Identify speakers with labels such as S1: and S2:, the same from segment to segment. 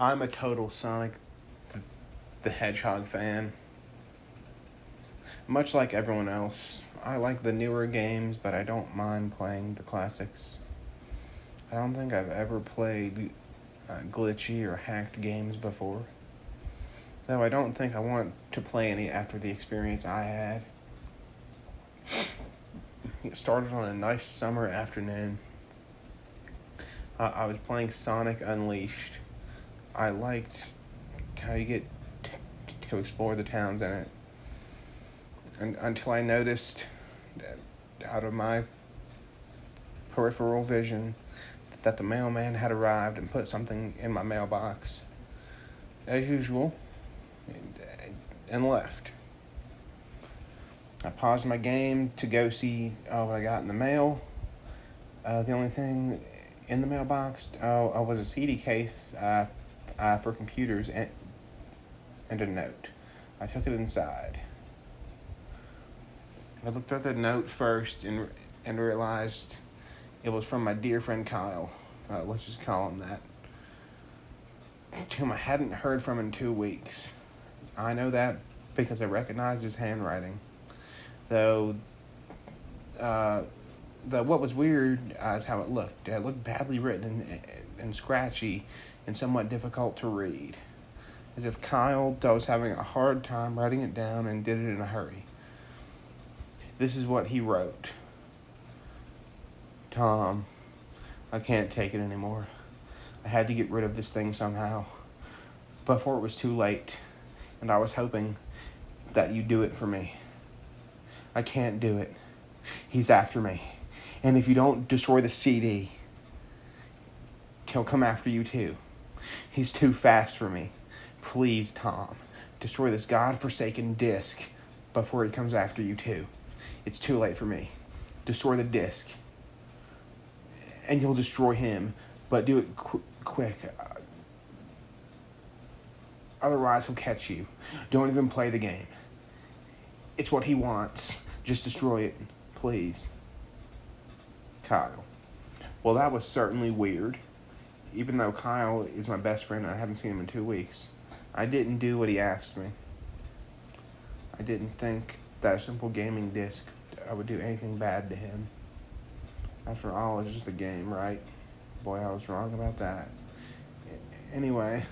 S1: I'm a total Sonic the Hedgehog fan. Much like everyone else, I like the newer games, but I don't mind playing the classics. I don't think I've ever played glitchy or hacked games before. Though I don't think I want to play any after the experience I had. It started on a nice summer afternoon. I was playing Sonic Unleashed. I liked how you get to explore the towns in it. And until I noticed out of my peripheral vision that the mailman had arrived and put something in my mailbox, as usual, and left. I paused my game to go see what I got in the mail. The only thing in the mailbox was a CD case for computers and a note. I took it inside. I looked at the note first and realized it was from my dear friend Kyle. Let's just call him that. Whom I hadn't heard from in 2 weeks. I know that because I recognized his handwriting. Though what was weird is how it looked. It looked badly written and scratchy and somewhat difficult to read. As if Kyle was having a hard time writing it down and did it in a hurry. This is what he wrote. Tom, I can't take it anymore. I had to get rid of this thing somehow. Before it was too late. And I was hoping that you'd do it for me. I can't do it. He's after me. And if you don't destroy the CD, he'll come after you too. He's too fast for me. Please, Tom, destroy this godforsaken disc before he comes after you too. It's too late for me. Destroy the disc. And you'll destroy him, but do it quick. Otherwise, he'll catch you. Don't even play the game. It's what he wants. Just destroy it, please. Kyle. Well, that was certainly weird. Even though Kyle is my best friend and I haven't seen him in 2 weeks. I didn't do what he asked me. I didn't think that a simple gaming disc would do anything bad to him. After all, it's just a game, right? Boy, I was wrong about that. Anyway,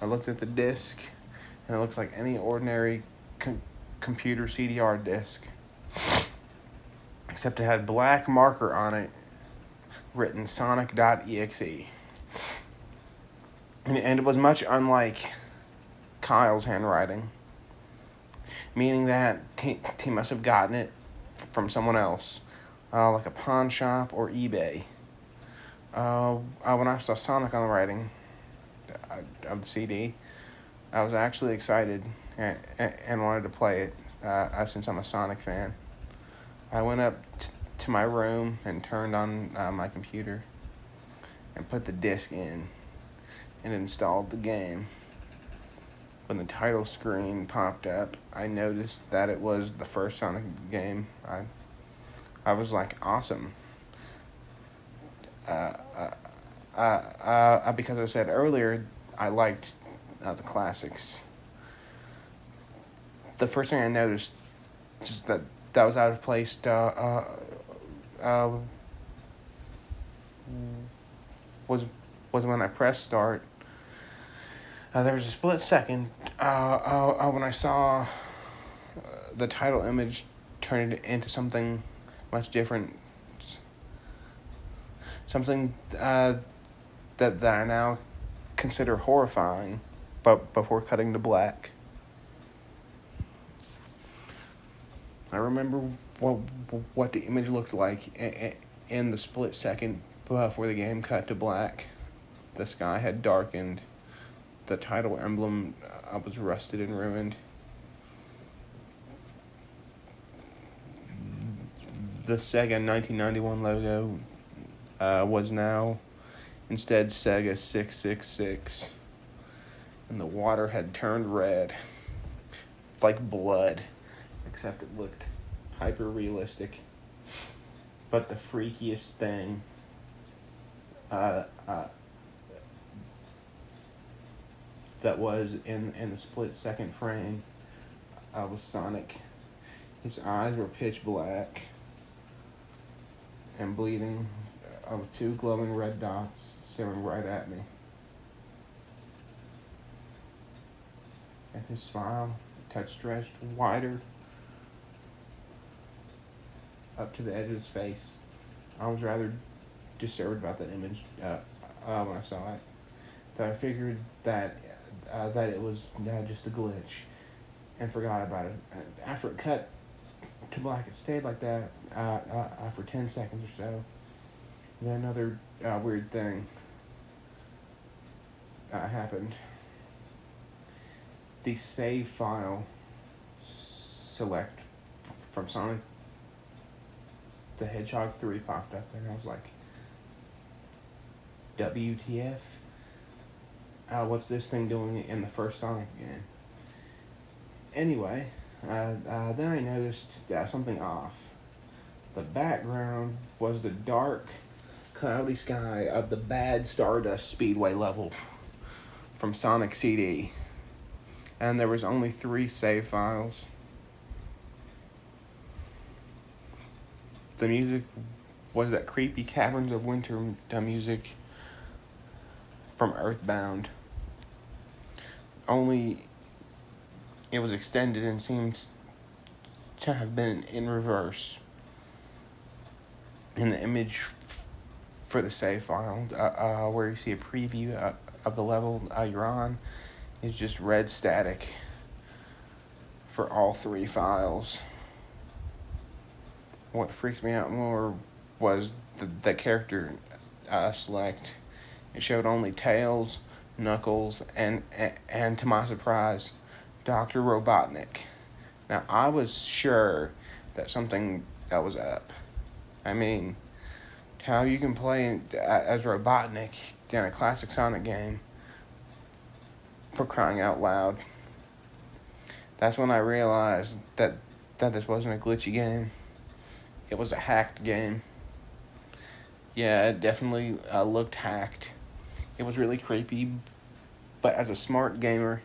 S1: I looked at the disc, and it looks like any ordinary computer CDR disc. Except it had black marker on it, written Sonic.exe. And it was much unlike Kyle's handwriting. Meaning that he must have gotten it from someone else. Like a pawn shop or eBay. When I saw Sonic on the writing of the CD, I was actually excited and wanted to play it since I'm a Sonic fan. I went up to my room and turned on my computer and put the disc in and installed the game. When the title screen popped up, I noticed that it was the first Sonic game. I was like, awesome. Because I said earlier, I liked the classics. The first thing I noticed is that was out of place. Was when I pressed start. There was a split second when I saw the title image turn it into something much different. Something that I now consider horrifying, but before cutting to black. I remember what the image looked like in the split second before the game cut to black. The sky had darkened. The title emblem was rusted and ruined. The Sega 1991 logo was now instead Sega 666. And the water had turned red, like blood, except it looked hyper-realistic. But the freakiest thing that was in the split-second frame was Sonic. His eyes were pitch black and bleeding, with two glowing red dots staring right at me. And his smile, touch stretched wider up to the edge of his face. I was rather disturbed about that image when I saw it. So I figured that it was just a glitch and forgot about it. After it cut to black, it stayed like that for 10 seconds or so. Then another weird thing happened. The save file select from Sonic the Hedgehog 3 popped up, and I was like, WTF? What's this thing doing in the first Sonic game? Anyway, then I noticed something off. The background was the dark, cloudy sky of the bad Stardust Speedway level from Sonic CD. And there was only 3 save files. The music was that creepy Caverns of Winter music from Earthbound. Only it was extended and seemed to have been in reverse. In the image for the save file, where you see a preview of the level you're on, is just red static for all 3 files. What freaked me out more was the character select. It showed only Tails, Knuckles, and to my surprise, Dr. Robotnik. Now, I was sure that something that was up. I mean, how you can play as Robotnik in a classic Sonic game, for crying out loud. That's when I realized that this wasn't a glitchy game. It was a hacked game. Yeah, it definitely looked hacked. It was really creepy, but as a smart gamer,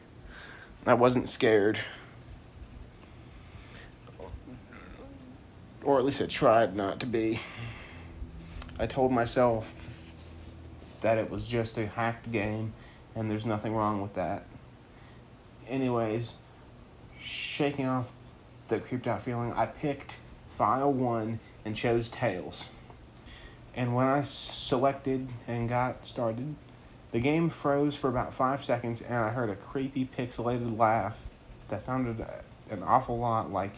S1: I wasn't scared. Or at least I tried not to be. I told myself that it was just a hacked game, and there's nothing wrong with that. Anyways, shaking off the creeped out feeling, I picked File 1 and chose Tails. And when I selected and got started, the game froze for about 5 seconds, and I heard a creepy pixelated laugh that sounded an awful lot like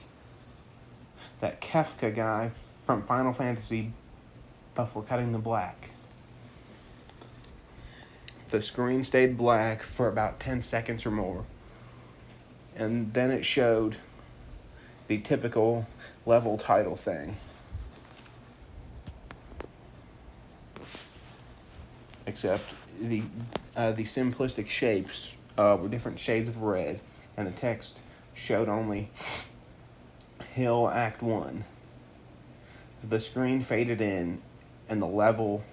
S1: that Kefka guy from Final Fantasy before cutting to black. The screen stayed black for about 10 seconds or more, and then it showed the typical level title thing. Except the simplistic shapes were different shades of red, and the text showed only Hill Act 1. The screen faded in, and the level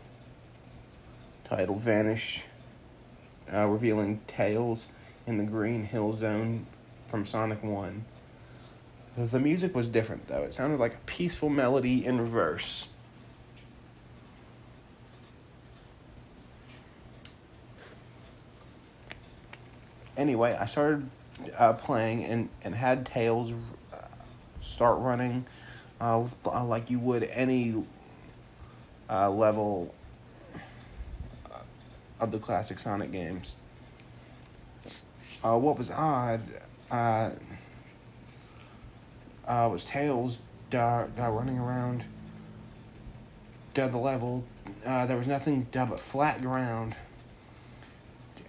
S1: title vanished, revealing Tails in the Green Hill Zone from Sonic 1. The music was different, though. It sounded like a peaceful melody in reverse. Anyway, I started playing and had Tails start running like you would any level of the classic Sonic games. What was odd was Tails running around the level. There was nothing but flat ground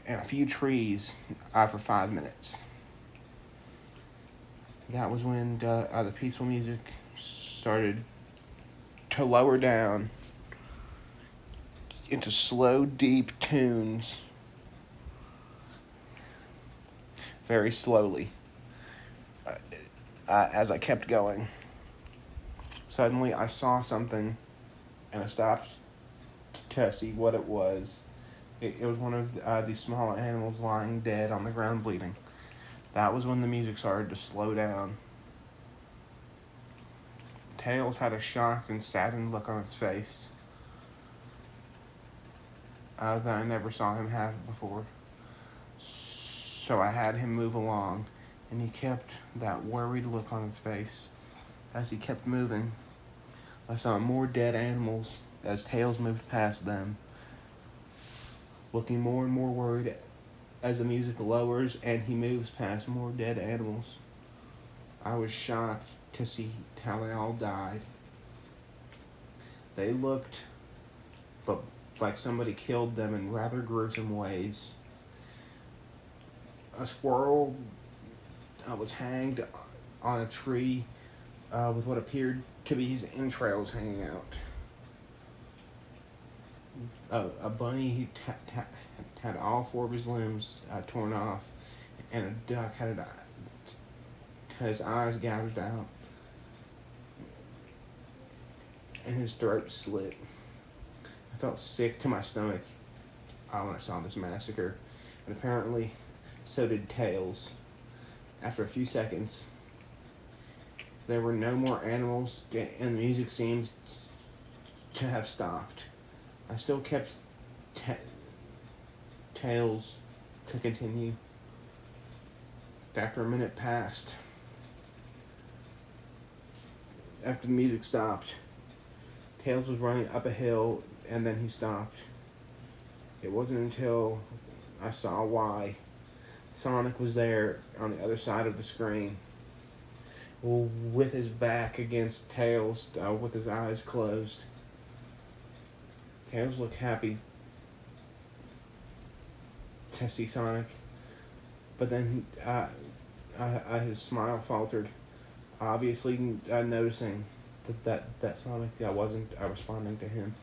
S1: and a few trees for 5 minutes. That was when the peaceful music started to lower down into slow, deep tunes very slowly as I kept going. Suddenly, I saw something, and I stopped to see what it was, It was one of these smaller animals lying dead on the ground bleeding. That was when the music started to slow down. Tails had a shocked and saddened look on his face that I never saw him have before. So I had him move along, and he kept that worried look on his face. As he kept moving, I saw more dead animals as Tails moved past them, looking more and more worried as the music lowers and he moves past more dead animals. I was shocked to see how they all died. They looked but like somebody killed them in rather gruesome ways. A squirrel was hanged on a tree with what appeared to be his entrails hanging out. A bunny had all four of his limbs torn off, and a duck had his eyes gouged out, and his throat slit. I felt sick to my stomach when I saw this massacre, and apparently so did Tails. After a few seconds, there were no more animals, and the music seemed to have stopped. I still kept Tails to continue. After a minute passed, after the music stopped, Tails was running up a hill, and then he stopped. It wasn't until I saw why. Sonic was there on the other side of the screen, with his back against Tails, with his eyes closed. Tails looked happy to see Sonic, but then his smile faltered, obviously noticing that Sonic wasn't responding to him,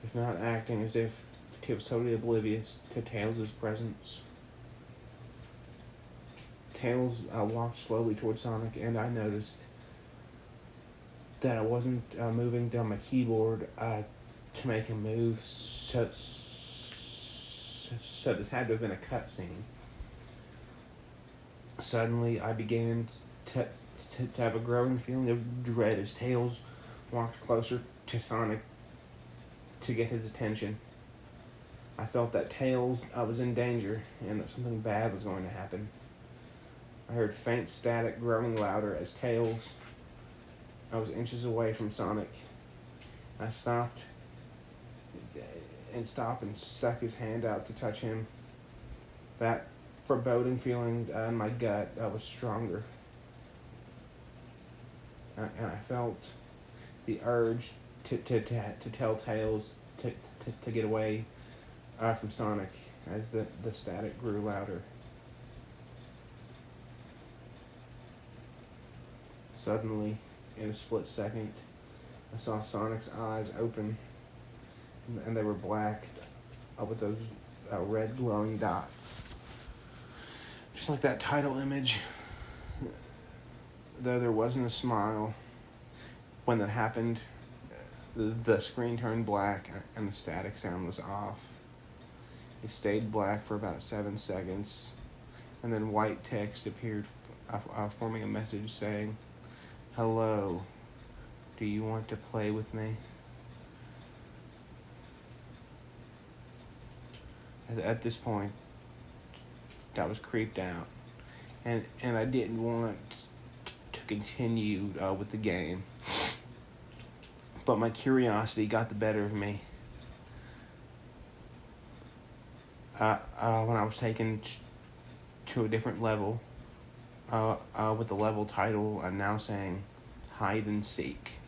S1: if not acting as if he was totally oblivious to Tails' presence. Tails walked slowly towards Sonic, and I noticed that I wasn't moving down my keyboard to make him move, so this had to have been a cutscene. Suddenly, I began to have a growing feeling of dread as Tails walked closer to Sonic to get his attention. I felt that Tails was in danger and that something bad was going to happen. I heard faint static growing louder as Tails was inches away from Sonic. I stopped and stuck his hand out to touch him. That foreboding feeling in my gut was stronger. And I felt the urge to tell Tails to get away from Sonic as the static grew louder. Suddenly, in a split second, I saw Sonic's eyes open, and they were black with those red glowing dots. Just like that title image, though there wasn't a smile. When that happened, the screen turned black and the static sound was off. It stayed black for about 7 seconds, and then white text appeared, forming a message saying, "Hello, do you want to play with me?" At this point, I was creeped out, and I didn't want to continue with the game. But my curiosity got the better of me. When I was taken to a different level, with the level title now saying "Hide and Seek."